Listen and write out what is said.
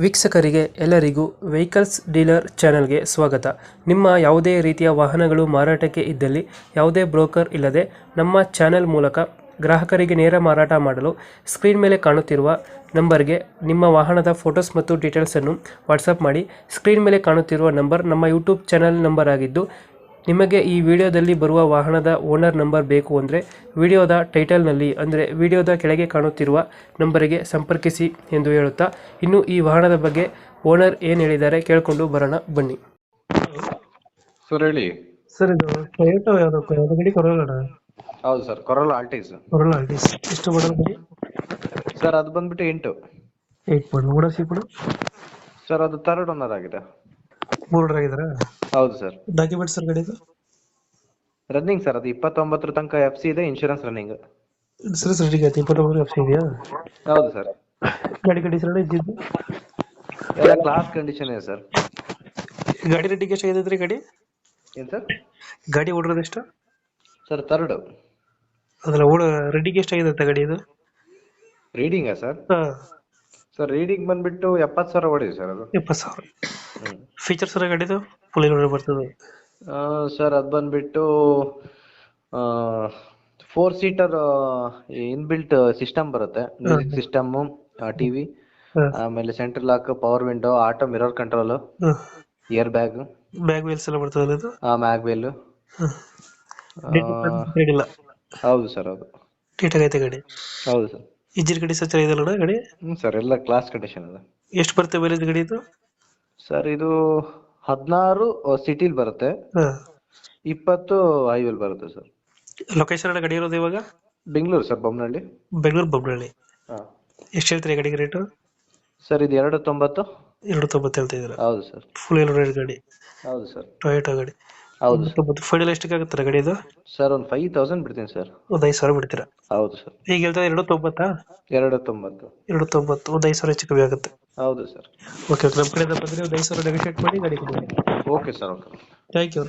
ವೀಕ್ಷಕರಿಗೆ ಎಲ್ಲರಿಗೂ vehicles dealer ಚಾನೆಲ್ಗೆ ಸ್ವಾಗತ. ನಿಮ್ಮ ಯಾವುದೇ ರೀತಿಯ ವಾಹನಗಳು ಮಾರಾಟಕ್ಕೆ ಇದ್ದಲ್ಲಿ ಯಾವುದೇ ಬ್ರೋಕರ್ ಇಲ್ಲದೆ ನಮ್ಮ ಚಾನೆಲ್ ಮೂಲಕ ಗ್ರಾಹಕರಿಗೆ ನೇರ ಮಾರಾಟ ಮಾಡಲು ಸ್ಕ್ರೀನ್ ಮೇಲೆ ಕಾಣುತ್ತಿರುವ ನಂಬರ್ಗೆ ನಿಮ್ಮ ವಾಹನದ ಫೋಟೋಸ್ ಮತ್ತು ಡೀಟೇಲ್ಸನ್ನು ವಾಟ್ಸಪ್ ಮಾಡಿ. ಸ್ಕ್ರೀನ್ ಮೇಲೆ ಕಾಣುತ್ತಿರುವ ನಂಬರ್ ನಮ್ಮ ಯೂಟ್ಯೂಬ್ ಚಾನೆಲ್ ನಂಬರ್ ಆಗಿದ್ದು, ನಿಮಗೆ ಈ ವಿಡಿಯೋದಲ್ಲಿ ಬರುವ ವಾಹನದ ಓನರ್ ನಂಬರ್ ಬೇಕು ಅಂದರೆ ವಿಡಿಯೋದ ಟೈಟಲ್ನಲ್ಲಿ ಅಂದರೆ ವಿಡಿಯೋದ ಕೆಳಗೆ ಕಾಣುತ್ತಿರುವ ನಂಬರಿಗೆ ಸಂಪರ್ಕಿಸಿ ಎಂದು ಹೇಳುತ್ತಾ, ಇನ್ನು ಈ ವಾಹನದ ಬಗ್ಗೆ ಓನರ್ ಏನು ಹೇಳಿದ್ದಾರೆ ಕೇಳಿಕೊಂಡು ಬರೋಣ ಬನ್ನಿ. ಸರ್ ಹೇಳಿ. ಸರ್, ಇದು ಟೊಯೋಟೋ ಯಾವುದು ಗಾಡಿ? ಕೊರೋಲಾ? ಹೌದು sir, corolla Altis. Corolla Altis ಎಷ್ಟು ಮಾಡಲ್ ಗಾಡಿ? ಸರ್ ಅದು ಬಂದ್ಬಿಟ್ಟು 8. 8 ಮಾಡಲ್. ಓನರ್ಶಿಪ್? ಸರ್ ಅದು ಥರ್ಡ್ ಓನರ್ ಆಗಿದೆ. 3 ಆಗಿದಾರಾ? ಹೌದು ಸರ್. ಡಾಕ್ಯುಮೆಂಟ್ಸ್ ಸರ್ ಗಾಡಿದು? ರನ್ನಿಂಗ್ ಸರ್, ಅದು 29 ತನಕ FC ಇದೆ, ಇನ್ಶೂರೆನ್ಸ್ ರನ್ನಿಂಗ್. ಇನ್ಸೂರೆನ್ಸ್ ರೆಡಿ ಆಯ್ತು? 29 FC ಇದೆಯಾ? ಹೌದು ಸರ್. ಗಾಡಿ ಕಂಡೀಷನ್ ಇದ್ದಿದ್ದು ಎಲ್ಲ ಕ್ಲಾಸ್ ಕಂಡೀಷನ್ ಇದೆ ಸರ್. ಗಾಡಿ ರೆಡಿಗೆ ಎಷ್ಟು ಆಗಿದ್ರೆ ಗಾಡಿ? ಏನು ಸರ್? ಗಾಡಿ ಓಡಿರೋದು ಎಷ್ಟು? Sir third. ಅದಲ್ಲ, ರೆಡಿಗೆ ಎಷ್ಟಾಗಿದೆ ಗಾಡಿ ಇದು? ರೀಡಿಂಗಾ ಸರ್? ಹಾಂ ಸರ್ ರೀಡಿಂಗ್ ಬಂದ್ಬಿಟ್ಟು 70,000 ಓಡಿದೆ ಸರ್ ಅದು. 70,000. ಫೀಚರ್ಸ್ ಗಾಡಿದು ಫುಲ್ ಏನಾದ್ರು ಬರ್ತದೆ? ಸರ್ ಅದು ಬಂದ್ಬಿಟ್ಟು 4 ಸೀಟರ್ ಇನ್ಬಿಲ್ಟ್ ಸಿಸ್ಟಮ್ ಬರುತ್ತೆ. ಮ್ಯೂಸಿಕ್ ಸಿಸ್ಟಮ್, ಟಿವಿ, ಆಮೇಲೆ central lock, power window, auto mirror control, air bag wheels ಎಲ್ಲ ಬರ್ತದೆ ಇದು? Mag wheel. ಇಲ್ಲ. ಹೌದು ಸರ್, ಹೌದು. ಟೀಟಾಗೈತೆ ಗಾಡಿ? ಹೌದು ಸರ್. ಇಂಜಿನ್ ಗಾಡಿ ಸಚ್ಚ ಇದೆಯಲ್ಲ ಗಾಡಿ? ಸರ್ ಎಲ್ಲ ಕ್ಲಾಸ್ ಕಂಡೀಷನ್ ಇದೆ. ಎಷ್ಟು ಬರುತ್ತೆ ಮೈಲೇಜ್ ಗಾಡಿ ಇದು? ಸರ್ ಇದು 16 ಸಿಟಿಲ್ ಬರುತ್ತೆ, 20 ಹೈವೇಲ್ ಬರುತ್ತೆ ಸರ್. ಲೊಕೇಶನ್ ಗಾಡಿ ಇರೋದು ಇವಾಗ? ಬೆಂಗಳೂರು ಸರ್, ಬೊಮ್ಮನಹಳ್ಳಿ. ಬೆಂಗಳೂರು ಬೊಮ್ಮನಹಳ್ಳಿ. ಹಾಂ. ಎಷ್ಟು ಹೇಳ್ತೀರಿ ಗಾಡಿಗೆ ರೇಟು? ಸರ್ ಇದು 290. 290 ಹೇಳ್ತಾ ಇದ್ದೀರಾ? ಹೌದು ಸರ್. ಫುಲ್ ಏರ್ ರೇಟ್ ಗಾಡಿ? ಹೌದು ಸರ್. ಟೊಯೋಟೋ ಗಾಡಿ? ಹೌದು ಸರ್. ಫೈನಲ್ ಎಷ್ಟಕ್ಕೆ ಆಗುತ್ತೆ ಗಾಡಿ ಇದು? ಸರ್ ಒಂದು 5,000 ಬಿಡ್ತೀನಿ ಸರ್. ಒಂದು 5,000 ಬಿಡ್ತೀರಾ? ಹೌದು ಸರ್. ಈಗ ಹೇಳ್ತಾ 290? 290. 290, ಒಂದು 5,000 ಹೆಚ್ಚು ಕಮ್ಮಿ ಆಗುತ್ತೆ. ಹೌದು ಸರ್. ಓಕೆ, ನಮ್ಮ ಕಡೆಯಿಂದ ಬಂದರೆ ಒಂದು 5,000 ನೆಗೋಷಿಯೇಟ್ ಮಾಡಿ ಗಾಡಿ ಕೊಡಿ. Okay sir, okay. Thank you.